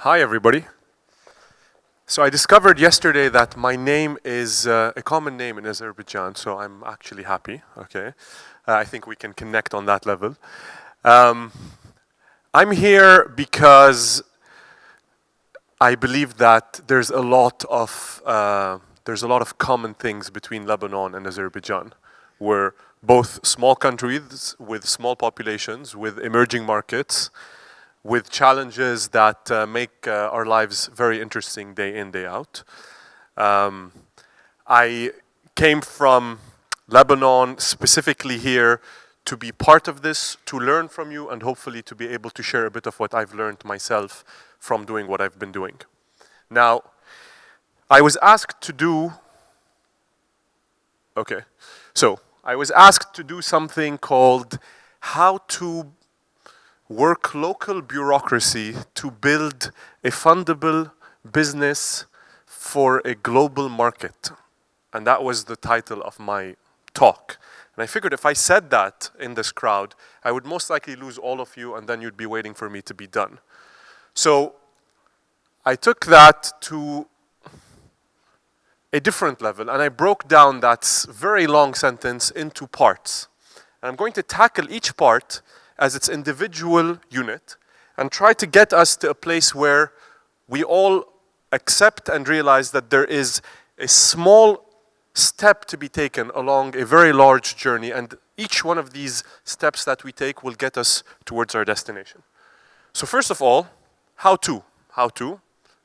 Hi, everybody. So I discovered yesterday that my name is a common name in Azerbaijan, so I'm actually happy, okay? I think we can connect on that level. I'm here because I believe that there's a lot of common things between Lebanon and Azerbaijan. We're both small countries with small populations, with emerging markets, with challenges that make our lives very interesting day in, day out. I came from Lebanon specifically here to be part of this, to learn from you, and hopefully to be able to share a bit of what I've learned myself from doing what I've been doing. Now, I was asked to do something called how to work local bureaucracy to build a fundable business for a global market. And that was the title of my talk. And I figured if I said that in this crowd, I would most likely lose all of you and then you'd be waiting for me to be done. So I took that to a different level and I broke down that very long sentence into parts. And I'm going to tackle each part as its individual unit and try to get us to a place where we all accept and realize that there is a small step to be taken along a very large journey, and each one of these steps that we take will get us towards our destination. So first of all, how to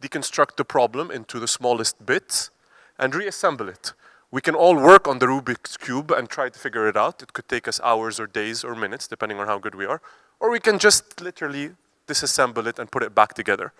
deconstruct the problem into the smallest bits and reassemble it. We can all work on the Rubik's Cube and try to figure it out. It could take us hours or days or minutes, depending on how good we are. Or we can just literally disassemble it and put it back together.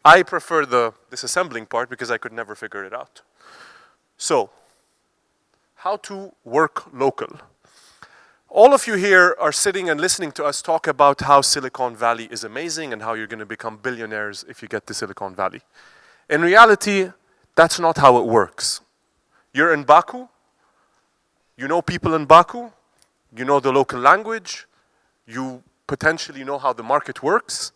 I prefer the disassembling part because I could never figure it out. So, how to work local. All of you here are sitting and listening to us talk about how Silicon Valley is amazing and how you're going to become billionaires if you get to Silicon Valley. In reality, that's not how it works. You're in Baku, you know people in Baku, you know the local language, you potentially know how the market works.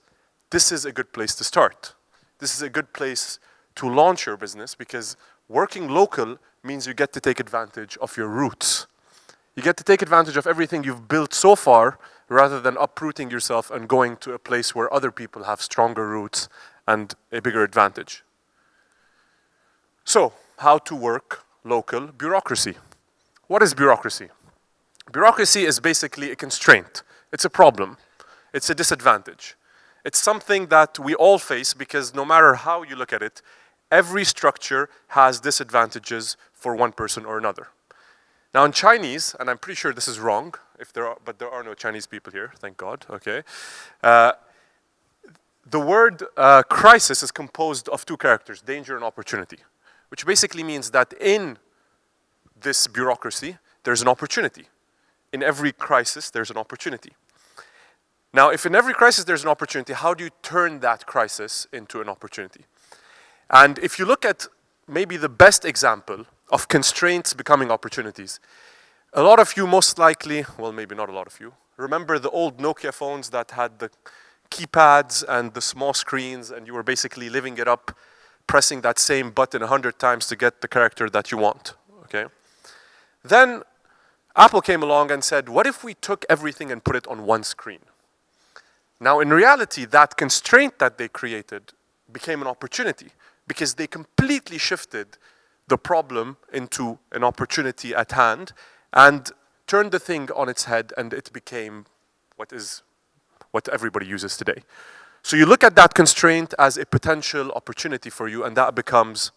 This is a good place to start. This is a good place to launch your business because working local means you get to take advantage of your roots. You get to take advantage of everything you've built so far rather than uprooting yourself and going to a place where other people have stronger roots and a bigger advantage. So, how to work local bureaucracy. What is bureaucracy? Bureaucracy is basically a constraint. It's a problem. It's a disadvantage. It's something that we all face because no matter how you look at it, every structure has disadvantages for one person or another. Now in Chinese, and I'm pretty sure this is wrong, but there are no Chinese people here, thank God, okay. The word crisis is composed of two characters, danger and opportunity, which basically means that in this bureaucracy, there's an opportunity. In every crisis, there's an opportunity. Now, if in every crisis there's an opportunity, how do you turn that crisis into an opportunity? And if you look at maybe the best example of constraints becoming opportunities, a lot of you most likely, well, maybe not a lot of you, remember the old Nokia phones that had the keypads and the small screens, and you were basically living it up, pressing that same button 100 times to get the character that you want, okay? Then Apple came along and said, what if we took everything and put it on one screen? Now, in reality, that constraint that they created became an opportunity because they completely shifted the problem into an opportunity at hand and turned the thing on its head, and it became what everybody uses today. So you look at that constraint as a potential opportunity for you, and that becomes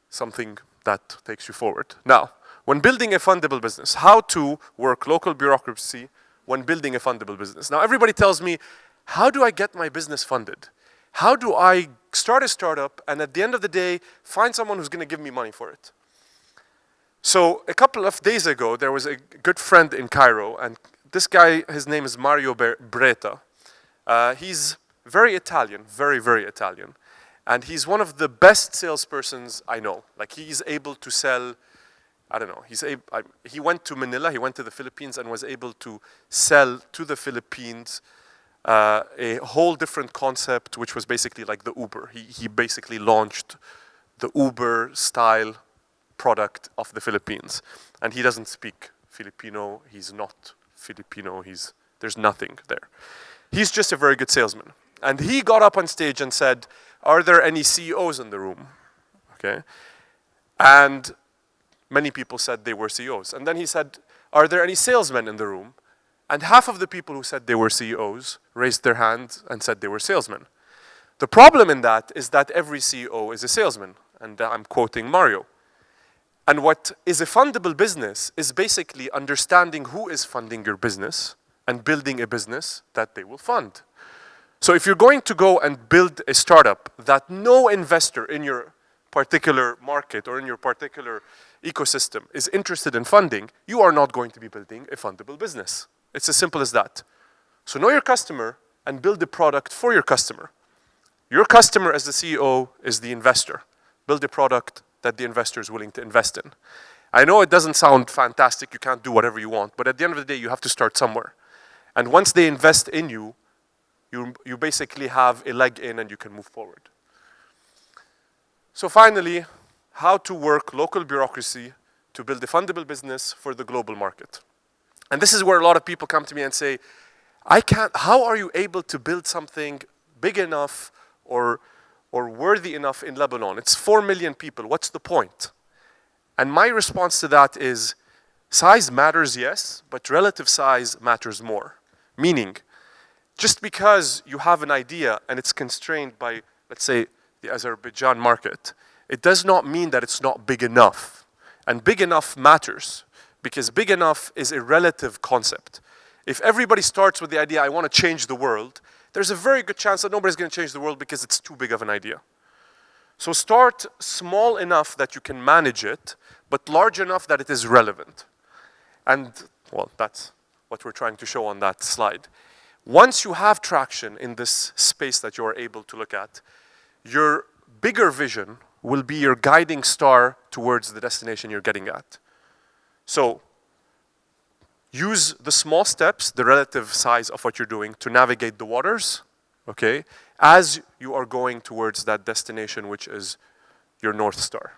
something that takes you forward. Now, when building a fundable business, how to work local bureaucracy when building a fundable business. Now, everybody tells me, how do I get my business funded? How do I start a startup and at the end of the day, find someone who's going to give me money for it? So a couple of days ago, there was a good friend in Cairo, and this guy, his name is Mario Breta. He's very Italian, very, very Italian. And he's one of the best salespersons I know. Like, he's able to sell, I don't know, he went to Manila, he went to the Philippines and was able to sell to the Philippines a whole different concept, which was basically like the Uber. He basically launched the Uber style product of the Philippines. And he doesn't speak Filipino. He's not Filipino. There's nothing there. He's just a very good salesman. And he got up on stage and said, are there any CEOs in the room? Okay. And many people said they were CEOs. And then he said, are there any salesmen in the room? And half of the people who said they were CEOs raised their hand and said they were salesmen. The problem in that is that every CEO is a salesman. And I'm quoting Mario. And what is a fundable business is basically understanding who is funding your business and building a business that they will fund. So if you're going to go and build a startup that no investor in your particular market or in your particular ecosystem is interested in funding, you are not going to be building a fundable business. It's as simple as that. So know your customer and build a product for your customer. Your customer as the CEO is the investor. Build a product that the investor is willing to invest in. I know it doesn't sound fantastic, you can't do whatever you want, but at the end of the day, you have to start somewhere. And once they invest in you, you basically have a leg in and you can move forward. So finally, how to work local bureaucracy to build a fundable business for the global market. And this is where a lot of people come to me and say, how are you able to build something big enough or worthy enough in Lebanon? It's 4 million people, what's the point? And my response to that is, size matters, yes, but relative size matters more. Meaning, just because you have an idea and it's constrained by, let's say, the Azerbaijan market, it does not mean that it's not big enough. And big enough matters, because big enough is a relative concept. If everybody starts with the idea, I want to change the world, there's a very good chance that nobody's going to change the world because it's too big of an idea. So start small enough that you can manage it, but large enough that it is relevant. And, well, that's what we're trying to show on that slide. Once you have traction in this space that you are able to look at, your bigger vision will be your guiding star towards the destination you're getting at. So use the small steps, the relative size of what you're doing, to navigate the waters, okay, as you are going towards that destination, which is your North Star.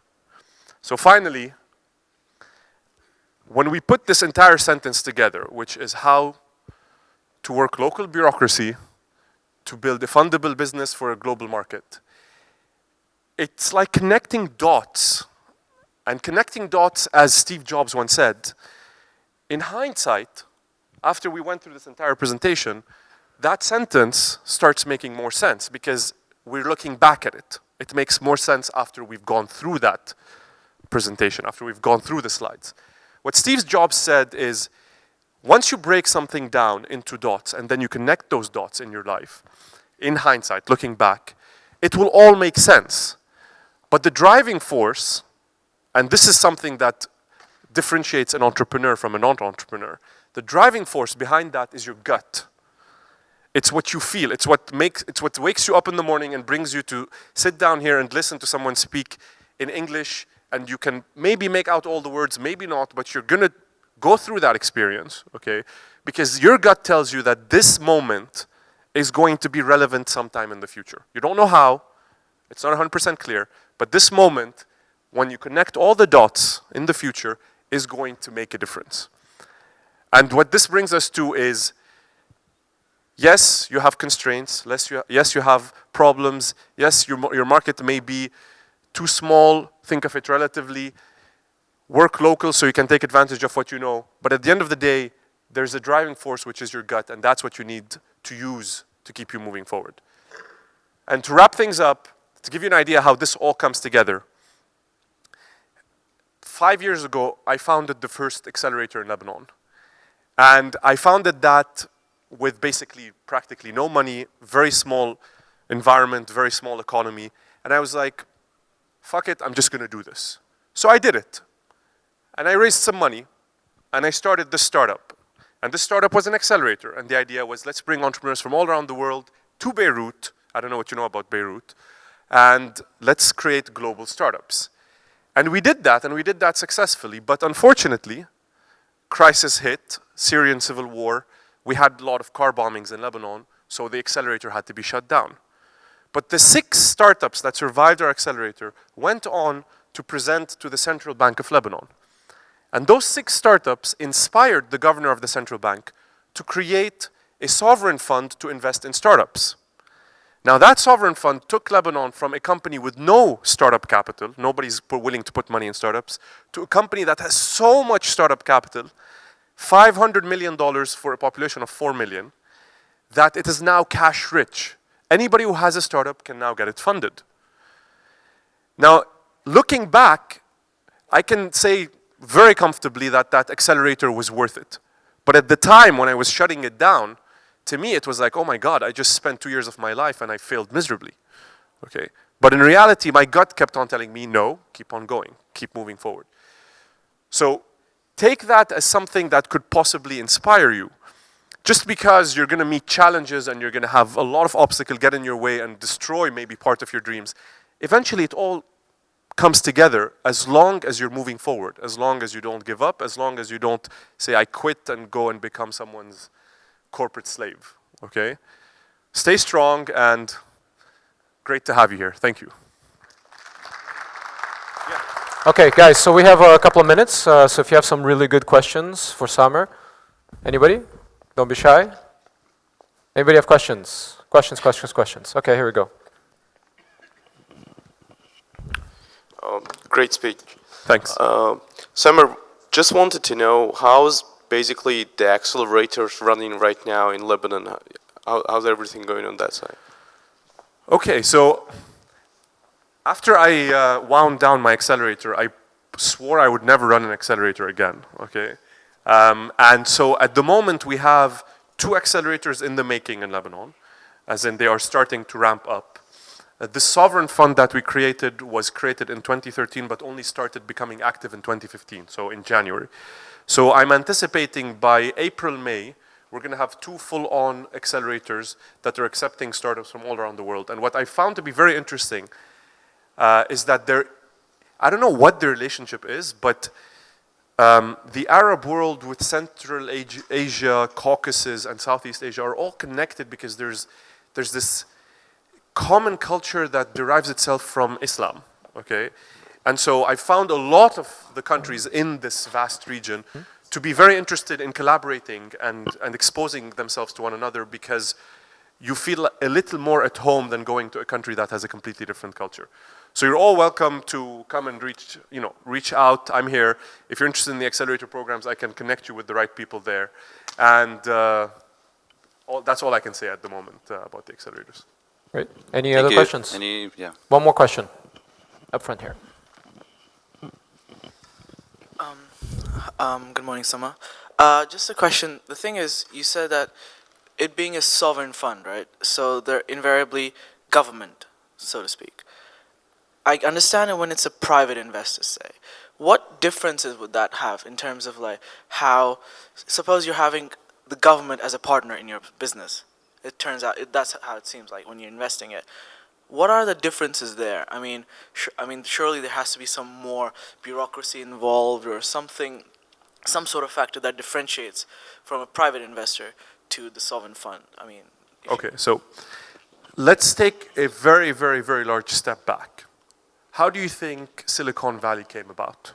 So finally, when we put this entire sentence together, which is how to work local bureaucracy to build a fundable business for a global market, it's like connecting dots. And connecting dots, as Steve Jobs once said, in hindsight, after we went through this entire presentation, that sentence starts making more sense because we're looking back at it. It makes more sense after we've gone through that presentation, after we've gone through the slides. What Steve Jobs said is, once you break something down into dots and then you connect those dots in your life, in hindsight, looking back, it will all make sense. But the driving force, and this is something that differentiates an entrepreneur from a non-entrepreneur, the driving force behind that is your gut. It's what you feel. It's what wakes you up in the morning and brings you to sit down here and listen to someone speak in English, and you can maybe make out all the words, maybe not, but you're gonna go through that experience, okay? Because your gut tells you that this moment is going to be relevant sometime in the future. You don't know how, it's not 100% clear, but this moment, when you connect all the dots in the future, is going to make a difference. And what this brings us to is, yes, you have constraints, yes, you have problems, yes, your market may be too small, think of it relatively, work local so you can take advantage of what you know, but at the end of the day, there's a driving force which is your gut, and that's what you need to use to keep you moving forward. And to wrap things up, to give you an idea how this all comes together, 5 years ago, I founded the first accelerator in Lebanon. And I founded that with basically practically no money, very small environment, very small economy. And I was like, fuck it, I'm just gonna do this. So I did it. And I raised some money, and I started this startup. And this startup was an accelerator, and the idea was, let's bring entrepreneurs from all around the world to Beirut. I don't know what you know about Beirut. And let's create global startups. And we did that successfully, but unfortunately, crisis hit, Syrian civil war, we had a lot of car bombings in Lebanon, So the accelerator had to be shut down. But the 6 startups that survived our accelerator went on to present to the Central Bank of Lebanon. And those 6 startups inspired the governor of the central bank to create a sovereign fund to invest in startups. Now that sovereign fund took Lebanon from a company with no startup capital, nobody's willing to put money in startups, to a company that has so much startup capital, $500 million for a population of 4 million, that it is now cash rich. Anybody who has a startup can now get it funded. Now, looking back, I can say very comfortably that that accelerator was worth it. But at the time when I was shutting it down, to me it was like, oh my God, I just spent 2 years of my life and I failed miserably. Okay? But in reality, my gut kept on telling me, no, keep on going, keep moving forward. So take that as something that could possibly inspire you. Just because you're going to meet challenges and you're going to have a lot of obstacles get in your way and destroy maybe part of your dreams, eventually it all comes together as long as you're moving forward, as long as you don't give up, as long as you don't say, I quit and go and become someone's corporate slave, okay? Stay strong and great to have you here. Thank you. Yeah. Okay, guys, so we have a couple of minutes. So if you have some really good questions for Samer, anybody? Don't be shy. Anybody have questions? Questions. Okay, here we go. Great speech. Thanks. Samer, just wanted to know how's basically the accelerators running right now in Lebanon? How's everything going on that side? Okay, so after I wound down my accelerator, I swore I would never run an accelerator again, okay? And so at the moment we have 2 accelerators in the making in Lebanon, as in they are starting to ramp up. The sovereign fund that we created was created in 2013, but only started becoming active in 2015, so in January. So I'm anticipating by April, May, we're going to have 2 full-on accelerators that are accepting startups from all around the world. And what I found to be very interesting is that I don't know what the relationship is, but the Arab world with Central Asia, Caucasus, and Southeast Asia are all connected because there's this common culture that derives itself from Islam, okay? And so I found a lot of the countries in this vast region to be very interested in collaborating and exposing themselves to one another because you feel a little more at home than going to a country that has a completely different culture. So you're all welcome to come and reach out. I'm here. If you're interested in the accelerator programs, I can connect you with the right people there. And that's all I can say at the moment about the accelerators. Great. Any other questions? Yeah. One more question. Up front here. Good morning, Sama. Just a question. The thing is, you said that it being a sovereign fund, right? So they're invariably government, so to speak. I understand it when it's a private investor, say. What differences would that have in terms of like how, suppose you're having the government as a partner in your business. It turns out that's how it seems like when you're investing it. What are the differences there? I mean, surely there has to be some more bureaucracy involved or something, some sort of factor that differentiates from a private investor to the sovereign fund. I mean. Okay, so let's take a very, very, very large step back. How do you think Silicon Valley came about?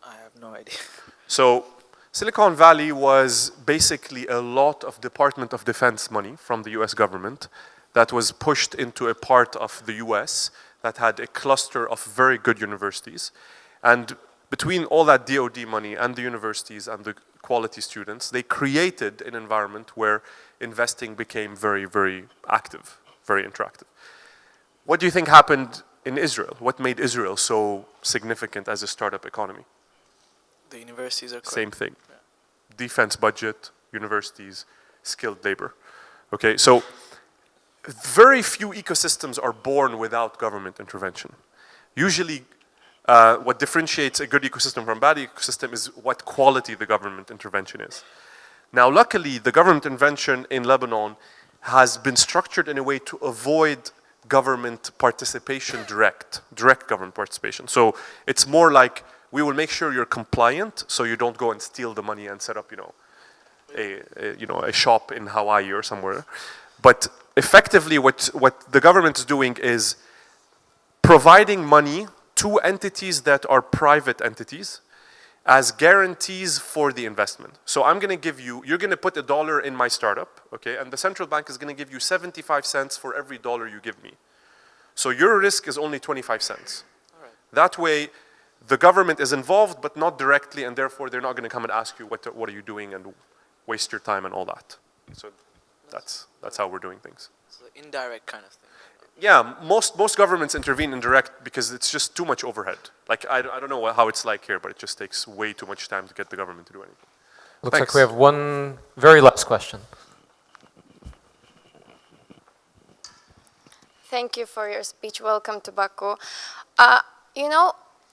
I have no idea. So Silicon Valley was basically a lot of Department of Defense money from the US government that was pushed into a part of the US that had a cluster of very good universities. And between all that DoD money and the universities and the quality students, they created an environment where investing became very, very active, very interactive. What do you think happened in Israel? What made Israel so significant as a startup economy? The universities are same thing. Yeah. Defense budget, universities, skilled labor. Okay, so very few ecosystems are born without government intervention. Usually, what differentiates a good ecosystem from a bad ecosystem is what quality the government intervention is. Now, luckily, the government intervention in Lebanon has been structured in a way to avoid government participation direct government participation. So it's more like we will make sure you're compliant so you don't go and steal the money and set up, a shop in Hawaii or somewhere. But effectively, what the government is doing is providing money to entities that are private entities as guarantees for the investment. So I'm going to give you, you're going to put $1 in my startup, okay, and the central bank is going to give you 75 cents for every dollar you give me. So your risk is only 25 cents. All right. That way, the government is involved, but not directly, and therefore they're not going to come and ask you, what are you doing, and waste your time and all that. So that's how we're doing things. So indirect kind of thing. Yeah, most governments intervene indirect because it's just too much overhead. Like, I don't know how it's like here, but it just takes way too much time to get the government to do anything. Looks Thanks. like we have one very last question. Thank you for your speech. Welcome to Baku.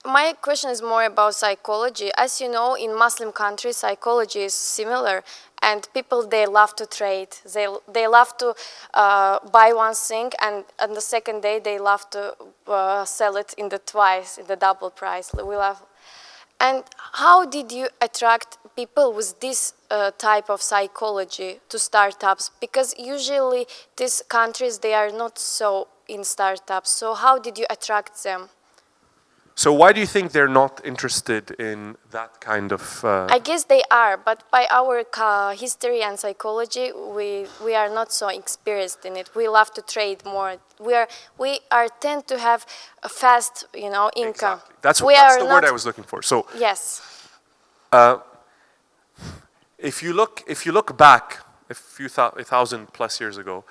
My question is more about psychology. As you know, in Muslim countries, psychology is similar, and people, they love to trade. They love to buy one thing, and on the second day, they love to sell it in the double price. We love. And how did you attract people with this type of psychology to startups? Because usually these countries, they are not so in startups. So how did you attract them? So why do you think they're not interested in that kind of... I guess they are, but by our history and psychology, we are not so experienced in it. We love to trade more. We tend to have a fast, income. Exactly. That's the word I was looking for. So yes. If you look back a thousand plus years ago,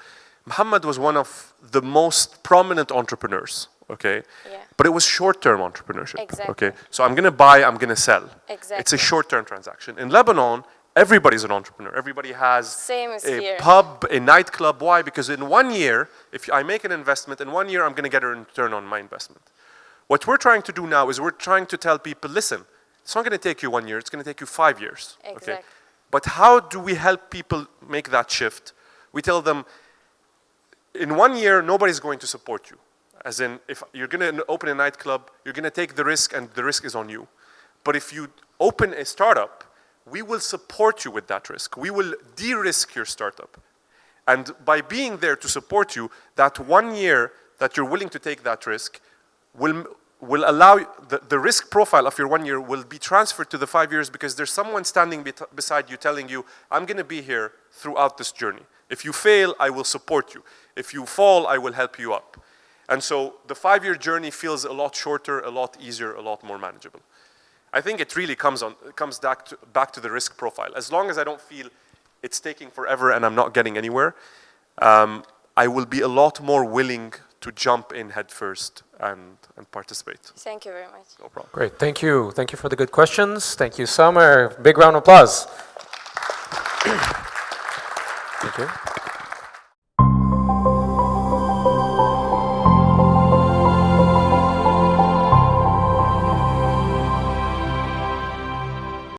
Muhammad was one of the most prominent entrepreneurs. Okay, yeah. But it was short-term entrepreneurship. Exactly. Okay, so I'm gonna buy, I'm gonna sell. Exactly. It's a short-term transaction. In Lebanon, everybody's an entrepreneur. Everybody has Same as a here. pub, a nightclub. Why? Because in 1 year, if I make an investment, in 1 year I'm gonna get a return on my investment. What we're trying to do now is we're trying to tell people, listen, it's not gonna take you 1 year. It's gonna take you 5 years. Exactly. Okay. But how do we help people make that shift? We tell them, in 1 year, nobody's going to support you. As in, if you're going to open a nightclub, you're going to take the risk, and the risk is on you. But if you open a startup, we will support you with that risk. We will de-risk your startup. And by being there to support you, that 1 year that you're willing to take that risk will allow the risk profile of your 1 year will be transferred to the 5 years because there's someone standing beside you telling you, I'm going to be here throughout this journey. If you fail, I will support you. If you fall, I will help you up. And so the 5-year journey feels a lot shorter, a lot easier, a lot more manageable. I think it really comes back to the risk profile. As long as I don't feel it's taking forever and I'm not getting anywhere, I will be a lot more willing to jump in head first and participate. Thank you very much. No problem. Great, thank you. Thank you for the good questions. Thank you, Summer. Big round of applause. Thank you.